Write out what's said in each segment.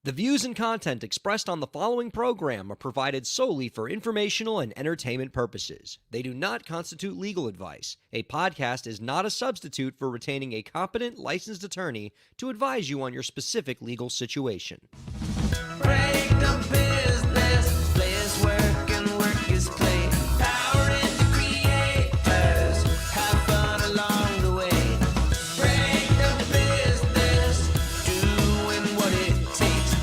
The views and content expressed on the following program are provided solely for informational and entertainment purposes. They do not constitute legal advice. A podcast is not a substitute for retaining a competent, licensed attorney to advise you on your specific legal situation. Break the business, play is work and work is play. Power in the creators, have fun along the way. Break the business, doing what it takes.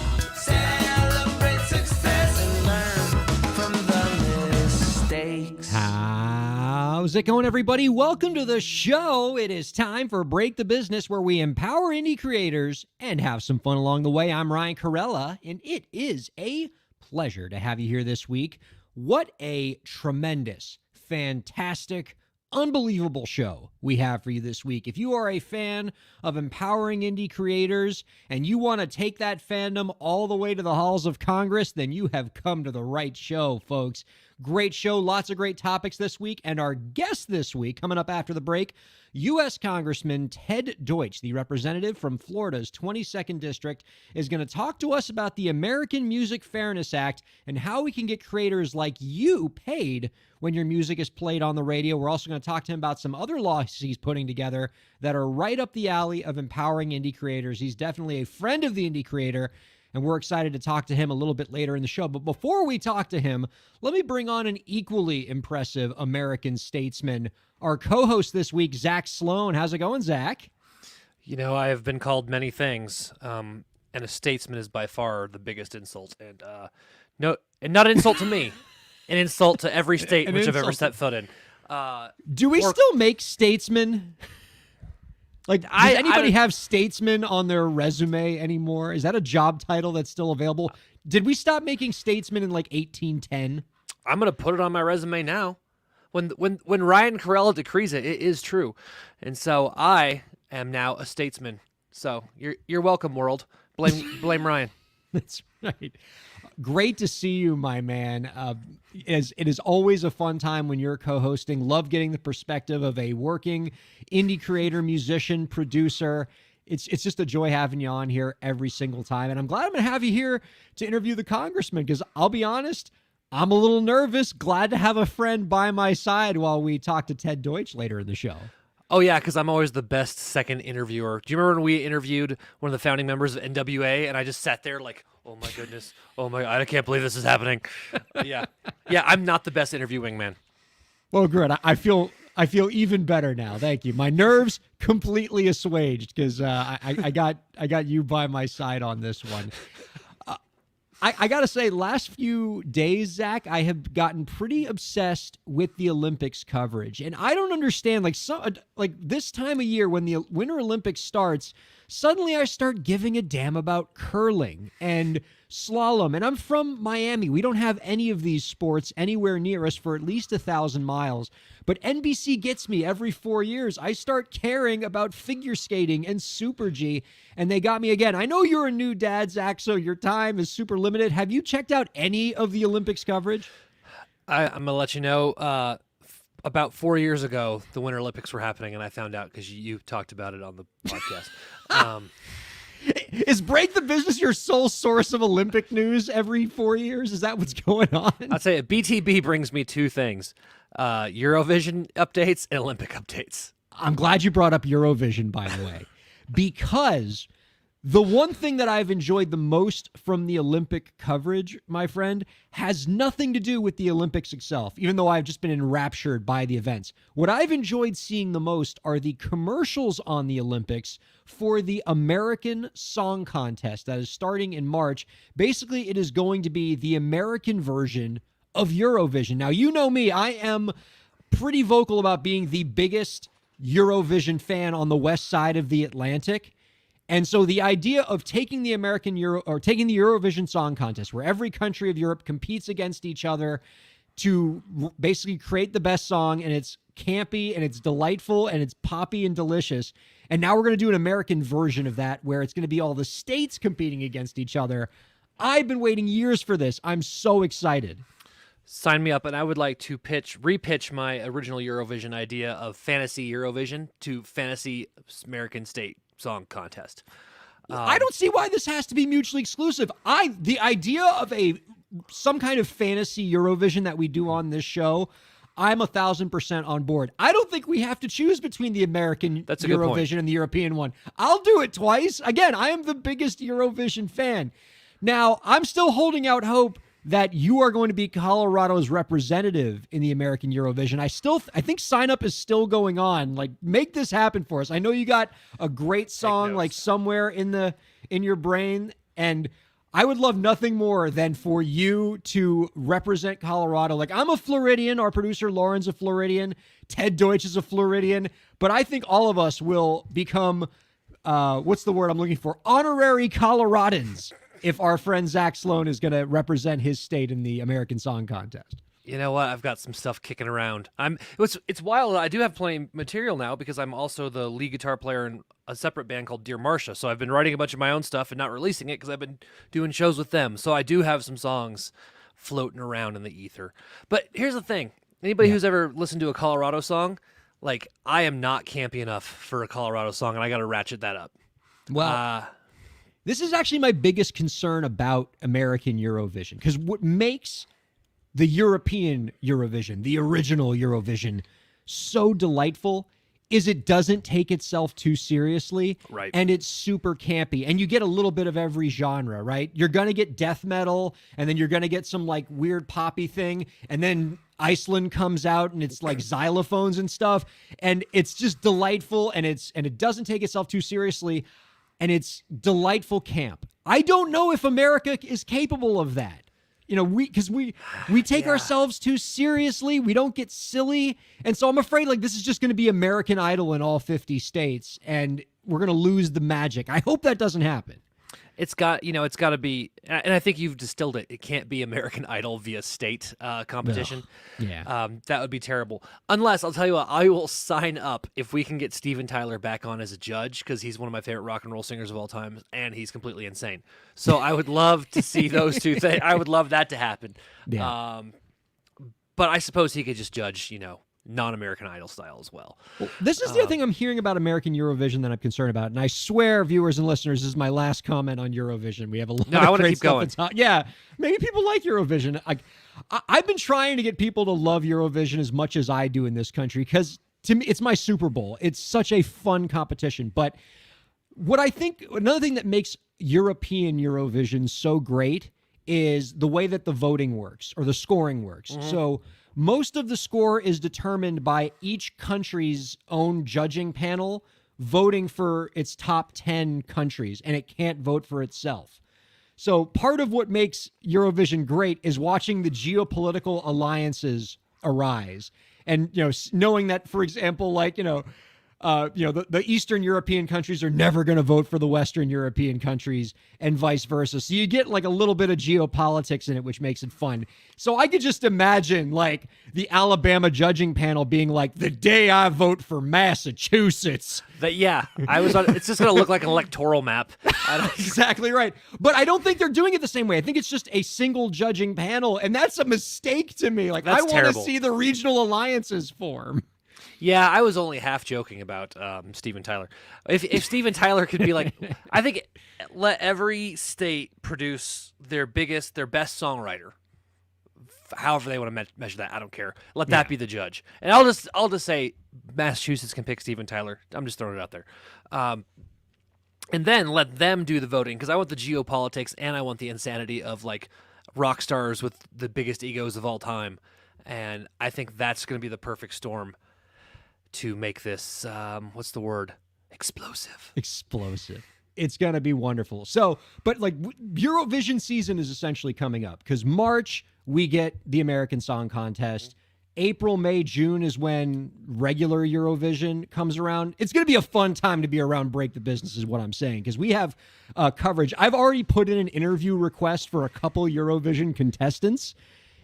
Celebrate success and learn from the mistakes. How's it going, everybody? Welcome to the show. It is time for Break the Business, where we empower indie creators and have some fun along the way. I'm Ryan Kairalla, and it is a pleasure to have you here this week. What a tremendous, fantastic, unbelievable show we have for you this week. If you are a fan of empowering indie creators and you want to take that fandom all the way to the halls of Congress, then you have come to the right show, folks. Great show, lots of great topics this week, and our guest this week, coming up after the break, U.S. Congressman Ted Deutch, the representative from Florida's 22nd District, is going to talk to us about the American Music Fairness Act and how we can get creators like you paid when your music is played on the radio. We're also going to talk to him about some other laws he's putting together that are right up the alley of empowering indie creators. He's definitely a friend of the indie creator, and we're excited to talk to him a little bit later in the show. But before we talk to him, let me bring on an equally impressive American statesman, our co-host this week, Zack Sloane. How's it going, Zack? You know, I have been called many things, and a statesman is by far the biggest insult. And not an insult to me, an insult to every state in which I've ever set foot in. Do we still make statesmen? Like, does anybody have statesman on their resume anymore? Is that a job title that's still available? Did we stop making statesmen in like 1810? I'm gonna put it on my resume now. When Ryan Kairalla decrees it, it is true, and so I am now a statesman. So you're welcome, world. Blame Ryan. That's right. Great to see you, my man. It is always a fun time when you're co-hosting. Love getting the perspective of a working indie creator, musician, producer. It's just a joy having you on here every single time. And I'm glad I'm going to have you here to interview the congressman, because I'll be honest, I'm a little nervous. Glad to have a friend by my side while we talk to Ted Deutch later in the show. Oh, yeah, because I'm always the best second interviewer. Do you remember when we interviewed one of the founding members of NWA, and I just sat there like, oh, my goodness. Oh, my God, I can't believe this is happening. Yeah, I'm not the best interviewing man. Well, good. I feel even better now. Thank you. My nerves completely assuaged because I got you by my side on this one. I got to say, last few days, Zach, I have gotten pretty obsessed with the Olympics coverage. And I don't understand, like this time of year when the Winter Olympics starts, suddenly I start giving a damn about curling and slalom. And I'm from Miami. We don't have any of these sports anywhere near us for at least 1,000 miles. But NBC gets me every 4 years. I start caring about figure skating and Super G, and they got me again. I know you're a new dad, Zach, so your time is super limited. Have you checked out any of the Olympics coverage? I'm going to let you know, about 4 years ago, the Winter Olympics were happening, and I found out because you talked about it on the podcast. Is Break the Business your sole source of Olympic news every 4 years? Is that what's going on? I'd say BTB brings me two things, Eurovision updates and Olympic updates. I'm glad you brought up Eurovision, by the way, because the one thing that I've enjoyed the most from the Olympic coverage, my friend, has nothing to do with the Olympics itself, even though I've just been enraptured by the events. What I've enjoyed seeing the most are the commercials on the Olympics for the American Song Contest that is starting in March. Basically, it is going to be the American version of Eurovision. Now, you know me, I am pretty vocal about being the biggest Eurovision fan on the west side of the Atlantic. And so the idea of taking the taking the Eurovision Song Contest, where every country of Europe competes against each other to basically create the best song, and it's campy and it's delightful and it's poppy and delicious. And now we're going to do an American version of that, where it's going to be all the states competing against each other. I've been waiting years for this. I'm so excited. Sign me up, and I would like to repitch my original Eurovision idea of fantasy Eurovision to fantasy American State Song Contest. I don't see why this has to be mutually exclusive. The idea of some kind of fantasy Eurovision that we do on this show, I'm 1,000% on board. I don't think we have to choose between the American That's a good point. Eurovision and the European one. I'll do it twice. Again, I am the biggest Eurovision fan. Now, I'm still holding out hope that you are going to be Colorado's representative in the American Eurovision. I think sign up is still going on. Like, make this happen for us. I know you got a great song like somewhere in your brain, and I would love nothing more than for you to represent Colorado. Like, I'm a Floridian. Our producer Lauren's a Floridian. Ted Deutch is a Floridian. But I think all of us will become, what's the word I'm looking for? Honorary Coloradans if our friend Zack Sloane is going to represent his state in the American Song Contest. You know what? I've got some stuff kicking around. It's wild. I do have plenty of material now because I'm also the lead guitar player in a separate band called Dear Marcia. So I've been writing a bunch of my own stuff and not releasing it because I've been doing shows with them. So I do have some songs floating around in the ether. But here's the thing. Anybody who's ever listened to a Colorado song, like, I am not campy enough for a Colorado song, and I got to ratchet that up. Well, this is actually my biggest concern about American Eurovision, because what makes the European Eurovision, the original Eurovision, so delightful is it doesn't take itself too seriously. Right. And it's super campy. And you get a little bit of every genre, right? You're going to get death metal, and then you're going to get some like weird poppy thing. And then Iceland comes out and it's like xylophones and stuff. And it's just delightful, and it doesn't take itself too seriously. And it's delightful camp. I don't know if America is capable of that. You know, we take ourselves too seriously. We don't get silly. And so I'm afraid like this is just going to be American Idol in all 50 states, and we're going to lose the magic. I hope that doesn't happen. It's got to be, and I think you've distilled it. It can't be American Idol via state competition. Ugh. Yeah. That would be terrible. Unless, I'll tell you what, I will sign up if we can get Steven Tyler back on as a judge, because he's one of my favorite rock and roll singers of all time, and he's completely insane. So I would love to see those two things. I would love that to happen. Yeah. But I suppose he could just judge, non-American Idol style as well. This is the other thing I'm hearing about American Eurovision that I'm concerned about. And I swear, viewers and listeners, this is my last comment on Eurovision. We have a lot I of want to great keep stuff going. to talk. Yeah, maybe people like Eurovision. I've been trying to get people to love Eurovision as much as I do in this country, because to me, it's my Super Bowl. It's such a fun competition. But what I think, another thing that makes European Eurovision so great is the way that the voting works, or the scoring works. Mm-hmm. So most of the score is determined by each country's own judging panel voting for its top 10 countries, and it can't vote for itself. So part of what makes Eurovision great is watching the geopolitical alliances arise. And, knowing that, for example, the Eastern European countries are never going to vote for the Western European countries, and vice versa. So you get like a little bit of geopolitics in it, which makes it fun. So I could just imagine like the Alabama judging panel being like, the day I vote for Massachusetts. It's just going to look like an electoral map. Exactly right. But I don't think they're doing it the same way. I think it's just a single judging panel, and that's a mistake to me. Like, That's I want to terrible. see the regional alliances form. Yeah, I was only half joking about Steven Tyler. If Steven Tyler could be like, I think let every state produce their best songwriter, however they want to measure that. I don't care. Let that be the judge, and I'll just say Massachusetts can pick Steven Tyler. I'm just throwing it out there, and then let them do the voting, because I want the geopolitics and I want the insanity of like rock stars with the biggest egos of all time, and I think that's going to be the perfect storm to make this, what's the word? Explosive. It's going to be wonderful. So, but like Eurovision season is essentially coming up, because March, we get the American Song Contest. April, May, June is when regular Eurovision comes around. It's going to be a fun time to be around Break the Business is what I'm saying, because we have coverage. I've already put in an interview request for a couple Eurovision contestants,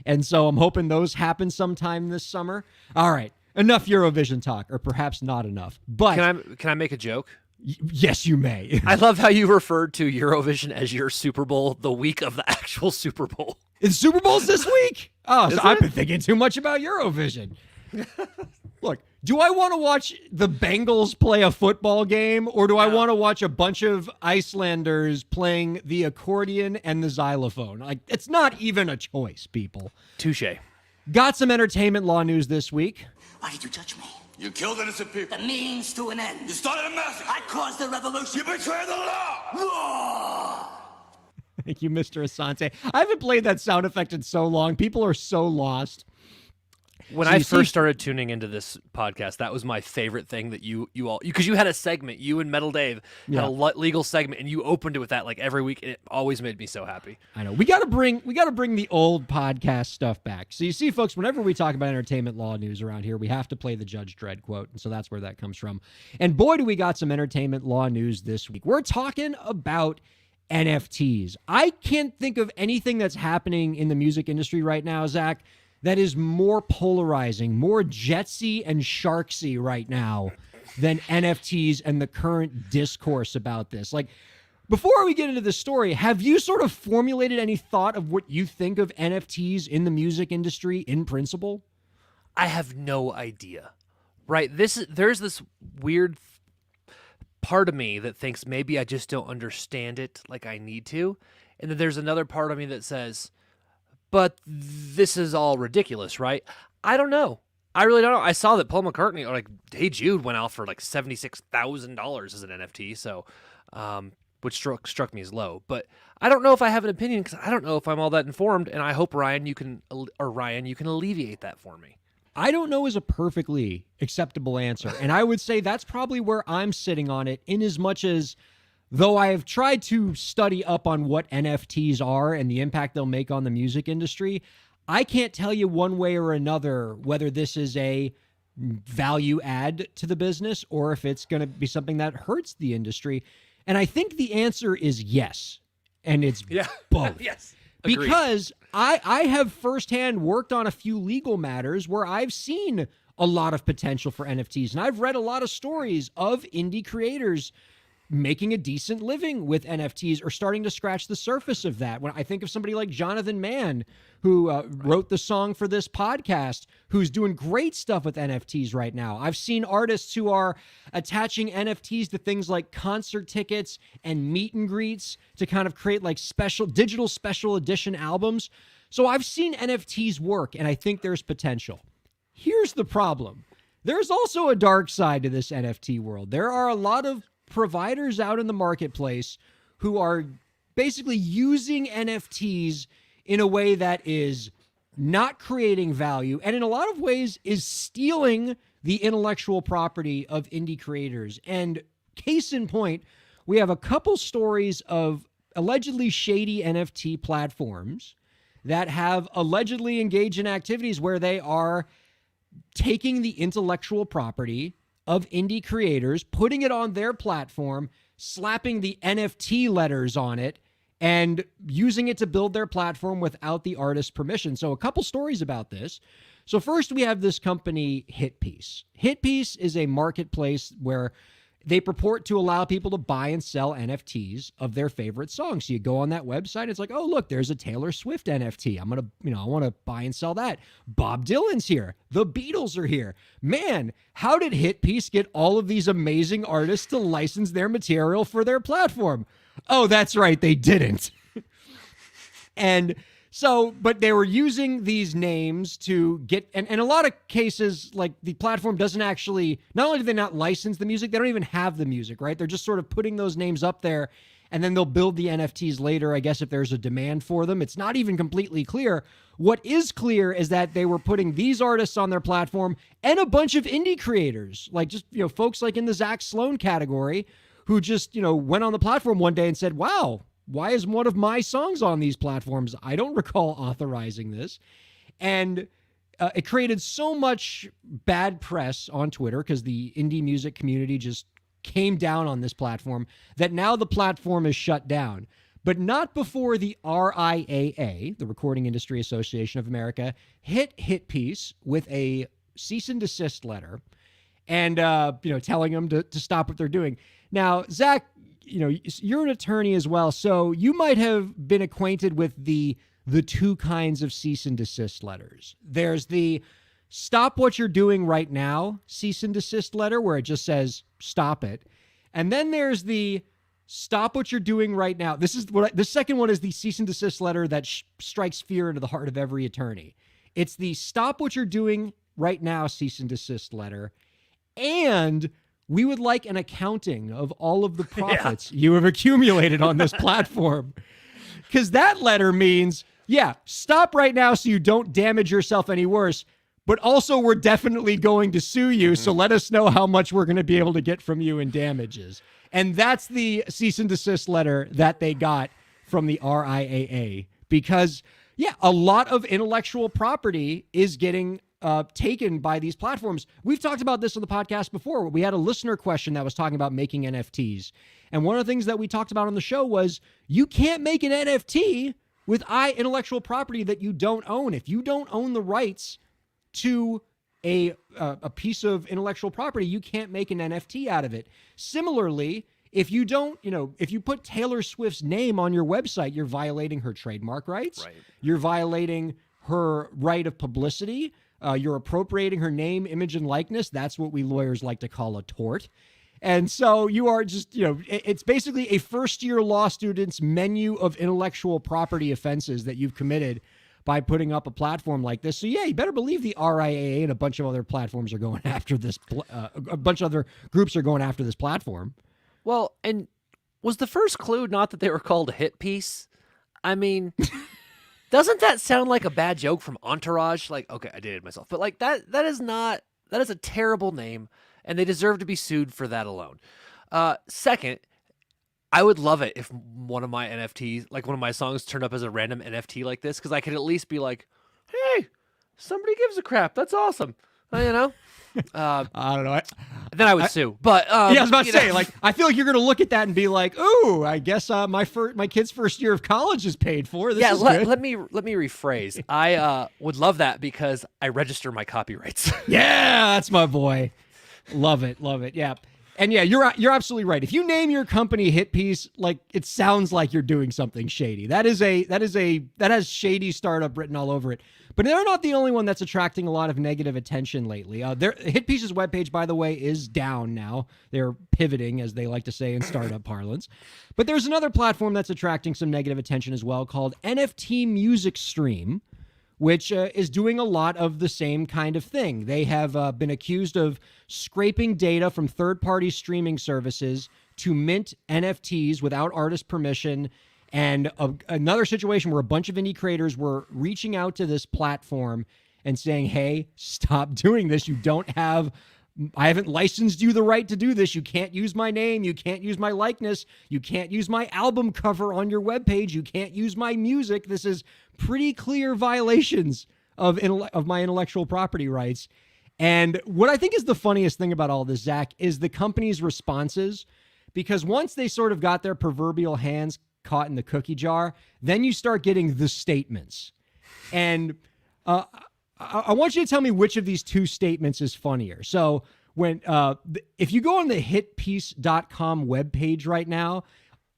and so I'm hoping those happen sometime this summer. All right. Enough Eurovision talk, or perhaps not enough. But Can I make a joke? Yes, you may. I love how you referred to Eurovision as your Super Bowl the week of the actual Super Bowl. It's Super Bowl's this week? Oh, so Is I've it? been thinking too much about Eurovision. Look, do I want to watch the Bengals play a football game, or do I want to watch a bunch of Icelanders playing the accordion and the xylophone? Like, it's not even a choice, people. Touche. Got some entertainment law news this week. Why did you judge me? You killed innocent people. The means to an end. You started a massacre. I caused the revolution. You betrayed the law. Law! Thank you, Mr. Asante. I haven't played that sound effect in so long. People are so lost. When So I you see- first started tuning into this podcast, that was my favorite thing that you all, because you had a segment, you and Metal Dave had a legal segment, and you opened it with that like every week, and it always made me so happy. I know. We got to bring the old podcast stuff back. So you see, folks, whenever we talk about entertainment law news around here, we have to play the Judge Dredd quote, and so that's where that comes from. And boy, do we got some entertainment law news this week. We're talking about NFTs. I can't think of anything that's happening in the music industry right now, Zach, that is more polarizing, more Jetsy and Sharksy right now than NFTs and the current discourse about this. Like, before we get into the story, have you sort of formulated any thought of what you think of NFTs in the music industry in principle? I have no idea. Right? There's this weird part of me that thinks maybe I just don't understand it like I need to. And then there's another part of me that says, but this is all ridiculous, right? I don't know. I really don't know. I saw that Paul McCartney, or like Hey Jude, went out for like $76,000 as an NFT, so which struck me as low. But I don't know if I have an opinion because I don't know if I'm all that informed, and I hope Ryan, you can alleviate that for me. I don't know is a perfectly acceptable answer, and I would say that's probably where I'm sitting on it, in as much as, though I have tried to study up on what NFTs are and the impact they'll make on the music industry, I can't tell you one way or another whether this is a value add to the business or if it's going to be something that hurts the industry. And I think the answer is yes. And it's both. Yes. Agreed. Because I have firsthand worked on a few legal matters where I've seen a lot of potential for NFTs. And I've read a lot of stories of indie creators making a decent living with NFTs or starting to scratch the surface of that. When I think of somebody like Jonathan Mann, who wrote the song for this podcast, who's doing great stuff with NFTs right now. I've seen artists who are attaching NFTs to things like concert tickets and meet and greets to kind of create like digital special edition albums. So I've seen NFTs work, and I think there's potential. Here's the problem. There's also a dark side to this NFT world. There are a lot of providers out in the marketplace who are basically using NFTs in a way that is not creating value, and in a lot of ways is stealing the intellectual property of indie creators. And case in point, we have a couple stories of allegedly shady NFT platforms that have allegedly engaged in activities where they are taking the intellectual property of indie creators, putting it on their platform, slapping the NFT letters on it, and using it to build their platform without the artist's permission. So a couple stories about this. So first, we have this company, HitPiece. HitPiece is a marketplace where they purport to allow people to buy and sell NFTs of their favorite songs. So you go on that website, it's like, oh, look, there's a Taylor Swift NFT. I want to buy and sell that. Bob Dylan's here. The Beatles are here. Man, how did HitPiece get all of these amazing artists to license their material for their platform? Oh, that's right, they didn't. And so, but they were using these names to get, and in a lot of cases, like the platform doesn't actually, not only do they not license the music, they don't even have the music, right? They're just sort of putting those names up there, and then they'll build the NFTs later, I guess, if there's a demand for them. It's not even completely clear. What is clear is that they were putting these artists on their platform and a bunch of indie creators, like just, folks like in the Zack Sloane category, who just, went on the platform one day and said, wow, why is one of my songs on these platforms? I don't recall authorizing this. And it created so much bad press on Twitter because the indie music community just came down on this platform that now the platform is shut down. But not before the RIAA, the Recording Industry Association of America, hit HitPiece with a cease and desist letter and, telling them to stop what they're doing. Now, Zach, you're an attorney as well, so you might have been acquainted with the two kinds of cease and desist letters. There's the stop what you're doing right now cease and desist letter where it just says stop it. And then there's the stop what you're doing right now. The second one is the cease and desist letter that strikes fear into the heart of every attorney. It's the stop what you're doing right now cease and desist letter. And we would like an accounting of all of the profits you have accumulated on this platform. Because that letter means, stop right now so you don't damage yourself any worse. But also, we're definitely going to sue you, so let us know how much we're going to be able to get from you in damages. And that's the cease and desist letter that they got from the RIAA. Because, a lot of intellectual property is getting taken by these platforms. We've talked about this on the podcast before. We had a listener question that was talking about making NFTs. And one of the things that we talked about on the show was you can't make an NFT with intellectual property that you don't own. If you don't own the rights to a piece of intellectual property, you can't make an NFT out of it. Similarly, if you don't, if you put Taylor Swift's name on your website, you're violating her trademark rights. Right. You're violating her right of publicity. You're appropriating her name, image, and likeness. That's what we lawyers like to call a tort. And so you are just, it's basically a first-year law student's menu of intellectual property offenses that you've committed by putting up a platform like this. So, you better believe the RIAA and a bunch of other platforms are going after this. A bunch of other groups are going after this platform. Well, and was the first clue not that they were called a hit piece? I mean, doesn't that sound like a bad joke from Entourage? Like, okay, I did it myself. But, like, that is a terrible name, and they deserve to be sued for that alone. Second, I would love it if one of my NFTs, like one of my songs, turned up as a random NFT like this, because I could at least be like, hey, somebody gives a crap. That's awesome. I don't know. Then I would sue. But I was about to say, like, I feel like you're going to look at that and be like, ooh, I guess my kid's first year of college is paid for. This is good. Let me rephrase. I would love that because I register my copyrights. Yeah, that's my boy. Love it. Yeah. And you're absolutely right. If you name your company Hit Piece, like, it sounds like you're doing something shady. That has shady startup written all over it. But they're not the only one that's attracting a lot of negative attention lately. Hit Piece's webpage, by the way, is down now. They're pivoting, as they like to say in startup parlance. But there's another platform that's attracting some negative attention as well called NFT Music Stream, which is doing a lot of the same kind of thing. They have been accused of scraping data from third-party streaming services to mint NFTs without artist permission, and another situation where a bunch of indie creators were reaching out to this platform and saying, hey, stop doing this. I haven't licensed you the right to do this. You can't use my name. You can't use my likeness. You can't use my album cover on your webpage. You can't use my music. This is pretty clear violations of my intellectual property rights. And what I think is the funniest thing about all this, Zach, is the company's responses. Because once they sort of got their proverbial hands caught in the cookie jar, then you start getting the statements. And I want you to tell me which of these two statements is funnier. So if you go on the hitpiece.com webpage right now,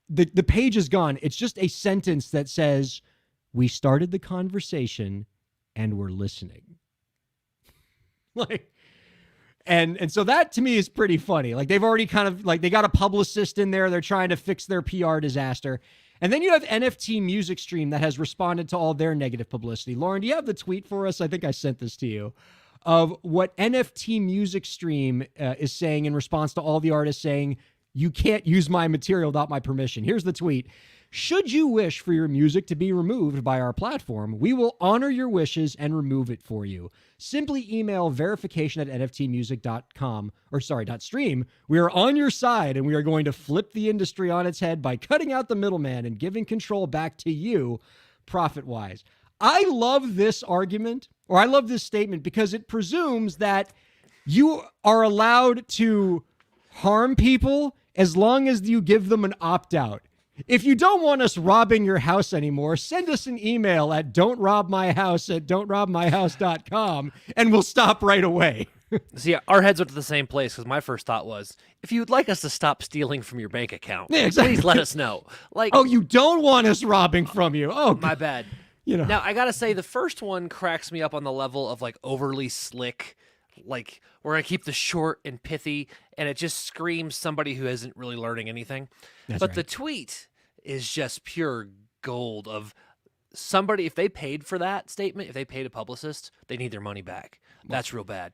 the page is gone. It's just a sentence that says, we started the conversation and we're listening. And so that to me is pretty funny. Like, they've already kind of, like, they got a publicist in there. They're trying to fix their PR disaster. And then you have NFT Music Stream that has responded to all their negative publicity. Lauren, do you have the tweet for us? I think I sent this to you, of what NFT Music Stream is saying in response to all the artists saying, you can't use my material without my permission. Here's the tweet. Should you wish for your music to be removed by our platform, we will honor your wishes and remove it for you. Simply email verification@nftmusic.com .stream. We are on your side, and we are going to flip the industry on its head by cutting out the middleman and giving control back to you profit-wise. I love this argument, or I love this statement, because it presumes that you are allowed to harm people as long as you give them an opt-out. If you don't want us robbing your house anymore, send us an email at don'trobbmyhouse@don'trobbmyhouse.com, and we'll stop right away. See, our heads went to the same place, because my first thought was, if you'd like us to stop stealing from your bank account, Yeah, exactly. please let us know. Like, oh, you don't want us robbing from you. Oh, my bad. Now, I gotta say, the first one cracks me up on the level of like overly slick. Like, we're gonna keep the short and pithy, and it just screams somebody who isn't really learning anything. But the tweet is just pure gold of somebody. If they paid for that statement, if they paid a publicist, they need their money back. That's real bad.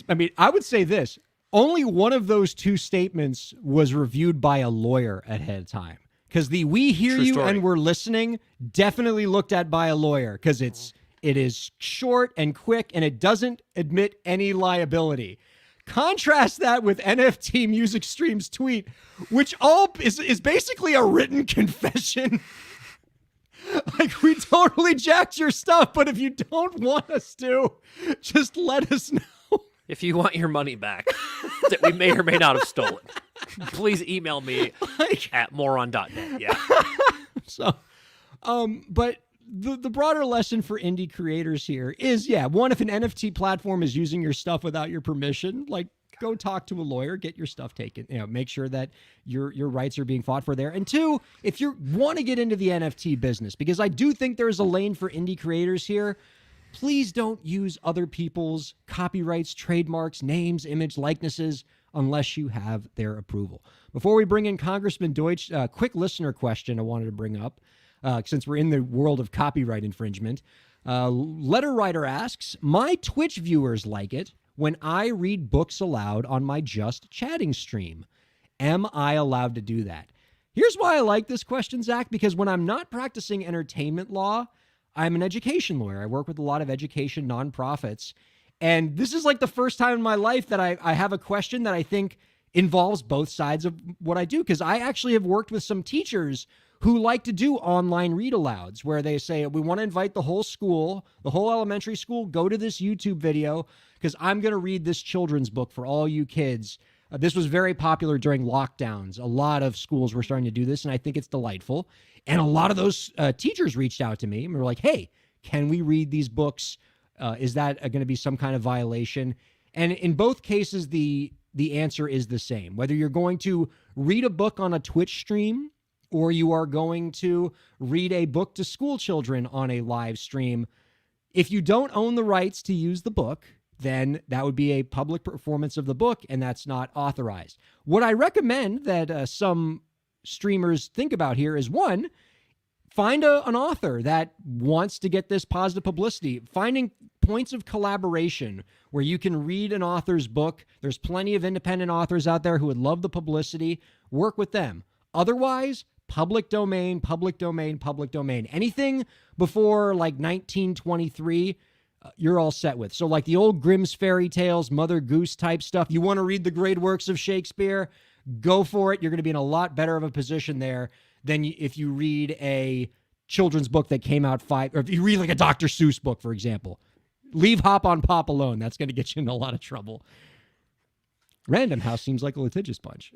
I mean, I would say this. Only one of those two statements was reviewed by a lawyer ahead of time. Because the "we hear True you story. and we're listening" definitely looked at by a lawyer because it is short and quick and it doesn't admit any liability. Contrast that with NFT Music Stream's tweet, which all is basically a written confession. Like, we totally jacked your stuff, but if you don't want us to, just let us know. If you want your money back that we may or may not have stolen, please email me at moron.net. Yeah. So, but the broader lesson for indie creators here is, one, if an NFT platform is using your stuff without your permission, like, go talk to a lawyer, get your stuff taken, make sure that your rights are being fought for there. And two, if you want to get into the NFT business, because I do think there's a lane for indie creators here, please don't use other people's copyrights, trademarks, names, image, likenesses, unless you have their approval. Before we bring in Congressman Deutch, a quick listener question I wanted to bring up, since we're in the world of copyright infringement. Letter writer asks, my Twitch viewers like it when I read books aloud on my Just Chatting stream. Am I allowed to do that? Here's why I like this question, Zach, because when I'm not practicing entertainment law, I'm an education lawyer. I work with a lot of education nonprofits. And this is like the first time in my life that I have a question that I think involves both sides of what I do. Because I actually have worked with some teachers who like to do online read alouds where they say, we want to invite the whole school, the whole elementary school, go to this YouTube video because I'm going to read this children's book for all you kids. This was very popular during lockdowns. A lot of schools were starting to do this, and I think it's delightful. And a lot of those teachers reached out to me and were like, hey, can we read these books? Is that going to be some kind of violation? And in both cases, the answer is the same. Whether you're going to read a book on a Twitch stream or you are going to read a book to school children on a live stream, if you don't own the rights to use the book, then that would be a public performance of the book, and that's not authorized. What I recommend that some streamers think about here is, one, find an author that wants to get this positive publicity. Finding points of collaboration where you can read an author's book. There's plenty of independent authors out there who would love the publicity. Work with them. Otherwise, public domain, public domain, public domain. Anything before like 1923, you're all set with. So like the old Grimm's fairy tales, Mother Goose type stuff, you want to read the great works of Shakespeare, go for it. You're going to be in a lot better of a position there than if you read a children's book that came out or if you read like a Dr. Seuss book, for example. Leave Hop on Pop alone. That's going to get you in a lot of trouble. Random House seems like a litigious bunch.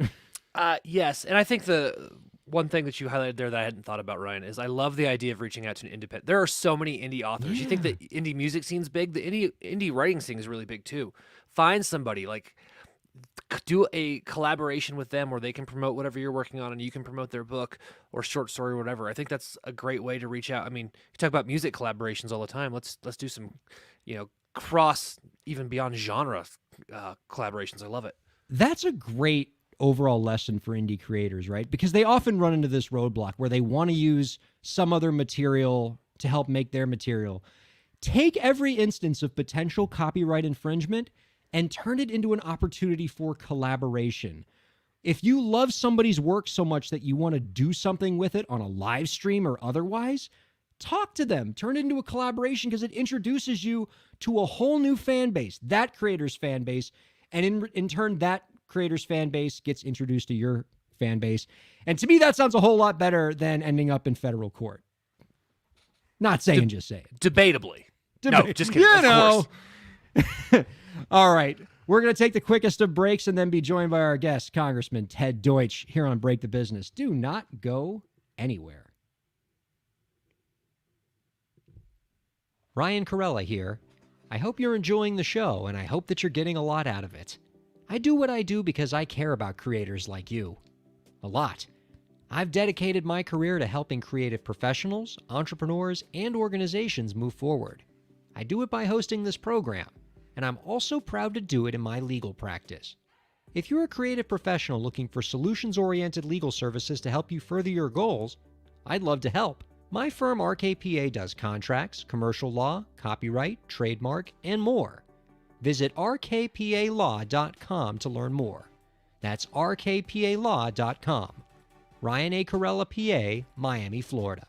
Yes, and I think the one thing that you highlighted there that I hadn't thought about, Ryan, is I love the idea of reaching out to an independent. There are so many indie authors. You think the indie music scene's big? The indie writing scene is really big too. Find somebody, like do a collaboration with them where they can promote whatever you're working on and you can promote their book or short story or whatever. I think that's a great way to reach out. I mean, you talk about music collaborations all the time. Let's do some, cross even beyond genre collaborations. I love it. That's a great overall lesson for indie creators, right? Because they often run into this roadblock where they want to use some other material to help make their material. Take every instance of potential copyright infringement and turn it into an opportunity for collaboration. If you love somebody's work so much that you want to do something with it on a live stream or otherwise, talk to them. Turn it into a collaboration because it introduces you to a whole new fan base, that creator's fan base, and in turn, that creator's fan base gets introduced to your fan base. And to me, that sounds a whole lot better than ending up in federal court. Not saying, just saying. Debatably. No, just kidding. Of course. All right. We're going to take the quickest of breaks and then be joined by our guest, Congressman Ted Deutch, here on Break the Business. Do not go anywhere. Ryan Kairalla here. I hope you're enjoying the show, and I hope that you're getting a lot out of it. I do what I do because I care about creators like you. A lot. I've dedicated my career to helping creative professionals, entrepreneurs, and organizations move forward. I do it by hosting this program, and I'm also proud to do it in my legal practice. If you're a creative professional looking for solutions-oriented legal services to help you further your goals, I'd love to help. My firm RKPA does contracts, commercial law, copyright, trademark, and more. Visit rkpalaw.com to learn more. That's rkpalaw.com. Ryan A. Kairalla, PA, Miami, Florida.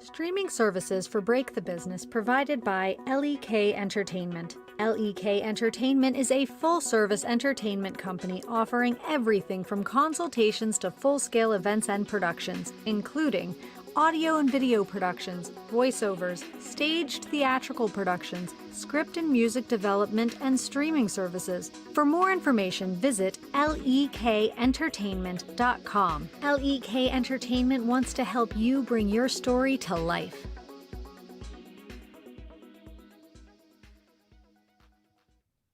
Streaming services for Break the Business provided by LEK Entertainment. LEK Entertainment is a full-service entertainment company offering everything from consultations to full-scale events and productions, including audio and video productions, voiceovers, staged theatrical productions, script and music development, and streaming services. For more information, visit lekentertainment.com. LEK Entertainment wants to help you bring your story to life.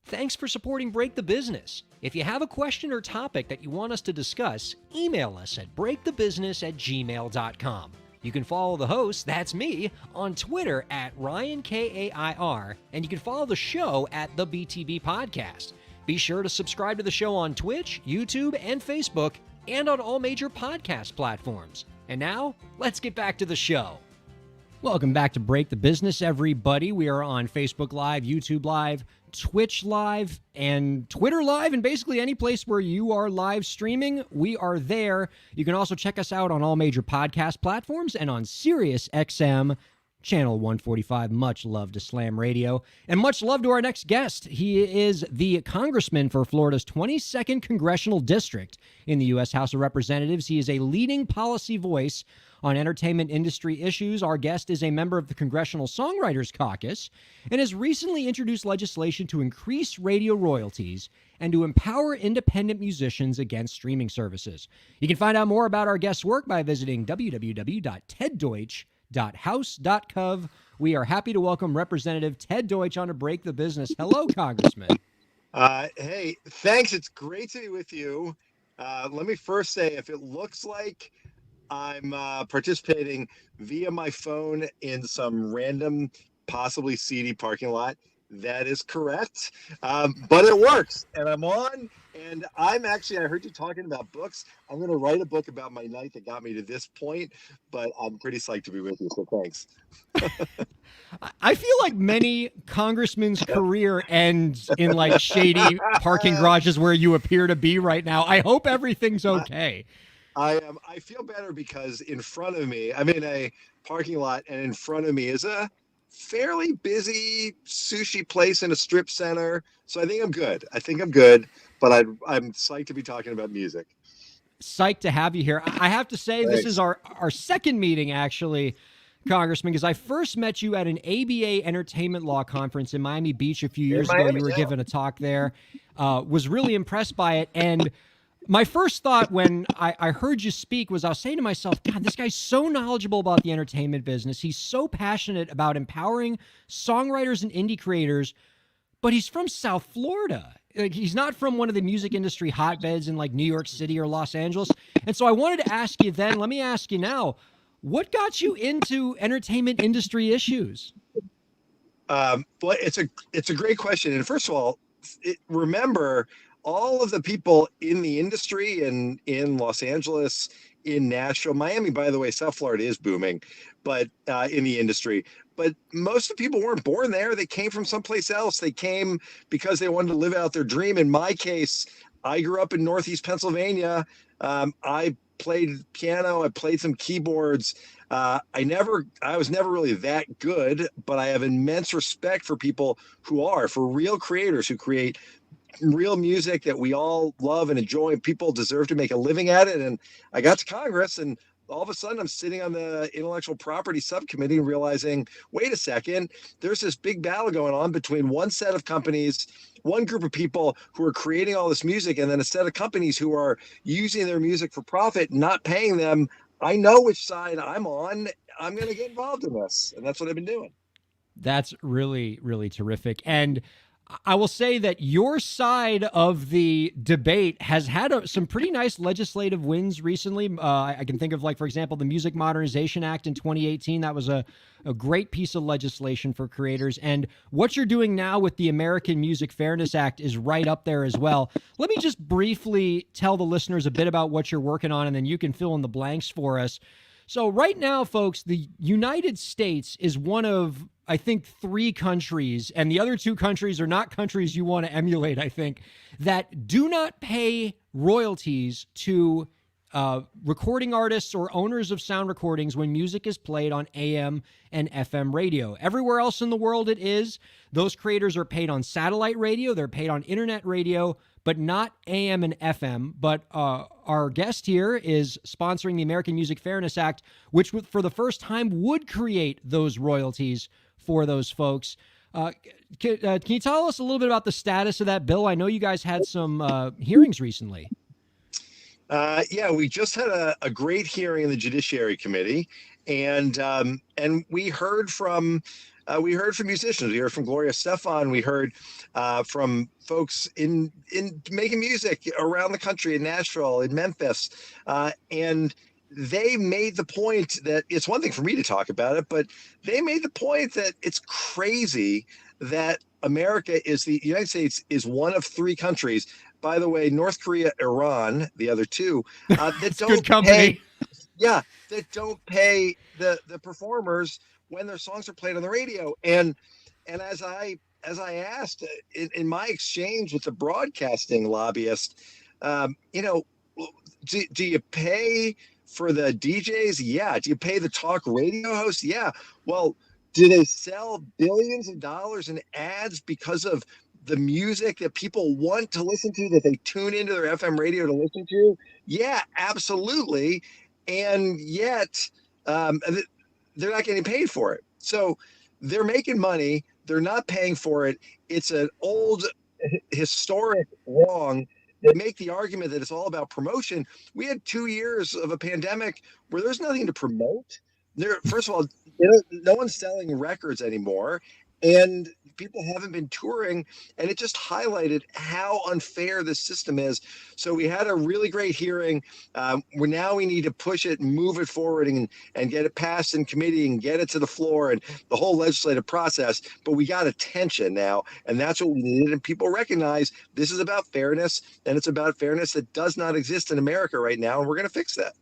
Thanks for supporting Break the Business. If you have a question or topic that you want us to discuss, email us at breakthebusiness@gmail.com. You can follow the host, that's me, on Twitter at Ryan Kair, and you can follow the show at the BTB Podcast. Be sure to subscribe to the show on Twitch, YouTube, and Facebook, and on all major podcast platforms. And now, let's get back to the show. Welcome back to Break the Business, everybody. We are on Facebook Live, YouTube Live, Twitch Live, and Twitter Live, and basically any place where you are live streaming, we are there. You can also check us out on all major podcast platforms and on Sirius XM, Channel 145. Much love to Slam Radio, and much love to our next guest. He is the congressman for Florida's 22nd Congressional District in the U.S. House of Representatives. He is a leading policy voice on entertainment industry issues. Our guest is a member of the Congressional Songwriters Caucus and has recently introduced legislation to increase radio royalties and to empower independent musicians against streaming services. You can find out more about our guest's work by visiting www.teddeutch.house.gov. We are happy to welcome Representative Ted Deutch on to Break the Business. Hello, Congressman. Hey, thanks. It's great to be with you. Let me first say, if it looks like I'm participating via my phone in some random, possibly seedy parking lot, that is correct. But it works, and I'm on. And I heard you talking about books. I'm going to write a book about my night that got me to this point, but I'm pretty psyched to be with you, so thanks. I feel like many congressmen's career ends in like shady parking garages where you appear to be right now. I hope everything's okay. I feel better because in front of me, I'm in a parking lot, and in front of me is a fairly busy sushi place in a strip center. So I think I'm good. But I'm psyched to be talking about music. Psyched to have you here. I have to say, Thanks. This is our second meeting, actually, Congressman, because I first met you at an ABA entertainment law conference in Miami Beach a few years ago. You were giving a talk there. Was really impressed by it. And my first thought when I heard you speak was I was saying to myself, God, this guy's so knowledgeable about the entertainment business. He's so passionate about empowering songwriters and indie creators, but he's from South Florida. Like, he's not from one of the music industry hotbeds in like New York City or Los Angeles. And so I wanted to ask you then, let me ask you now, what got you into entertainment industry issues? Well, it's a great question. And first of all, remember, all of the people in the industry in Los Angeles, in Nashville, Miami, by the way, South Florida is booming, but in the industry. But most of the people weren't born there. They came from someplace else. They came because they wanted to live out their dream. In my case, I grew up in Northeast Pennsylvania. I played piano. I played some keyboards. I was never really that good, but I have immense respect for people for real creators who create real music that we all love and enjoy, and people deserve to make a living at it. And I got to Congress, and all of a sudden I'm sitting on the intellectual property subcommittee and realizing, wait a second, there's this big battle going on between one set of companies, one group of people who are creating all this music, and then a set of companies who are using their music for profit, not paying them. I know which side I'm on. I'm going to get involved in this. And that's what I've been doing. That's really, really terrific. And I will say that your side of the debate has had some pretty nice legislative wins recently. I can think of, like, for example, the Music Modernization Act in 2018. That was a great piece of legislation for creators. And what you're doing now with the American Music Fairness Act is right up there as well. Let me just briefly tell the listeners a bit about what you're working on, and then you can fill in the blanks for us. So right now, folks, the United States is one of, I think, 3 countries, and the other 2 countries are not countries you want to emulate, I think, that do not pay royalties to recording artists or owners of sound recordings when music is played on AM and FM radio. Everywhere else in the world it is. Those creators are paid on satellite radio, they're paid on internet radio, but not AM and FM. But our guest here is sponsoring the American Music Fairness Act, which for the first time would create those royalties for those folks. Can you tell us a little bit about the status of that bill? I know you guys had some hearings recently. Yeah, we just had a great hearing in the Judiciary Committee, and we heard from musicians. We heard from Gloria Stefan. We heard from folks in making music around the country, in Nashville, in Memphis, and they made the point that it's one thing for me to talk about it, but they made the point that it's crazy that the United States is one of 3 countries. By the way, North Korea, Iran, the other 2, that don't good company. that don't pay the performers when their songs are played on the radio. And as I asked in my exchange with the broadcasting lobbyist, do you pay for the DJs? Yeah. Do you pay the talk radio hosts? Yeah. Well, do they sell billions of dollars in ads because of the music that people want to listen to, that they tune into their FM radio to listen to? Yeah, absolutely. And yet they're not getting paid for it. So they're making money. They're not paying for it. It's an old historic wrong. They make the argument that it's all about promotion. We had 2 years of a pandemic where there's nothing to promote. First of all, no one's selling records anymore, and people haven't been touring, and it just highlighted how unfair this system is. So we had a really great hearing. We need to push it and move it forward and get it passed in committee and get it to the floor and the whole legislative process. But we got attention now, and that's what we needed. And people recognize this is about fairness, and it's about fairness that does not exist in America right now, and we're going to fix that.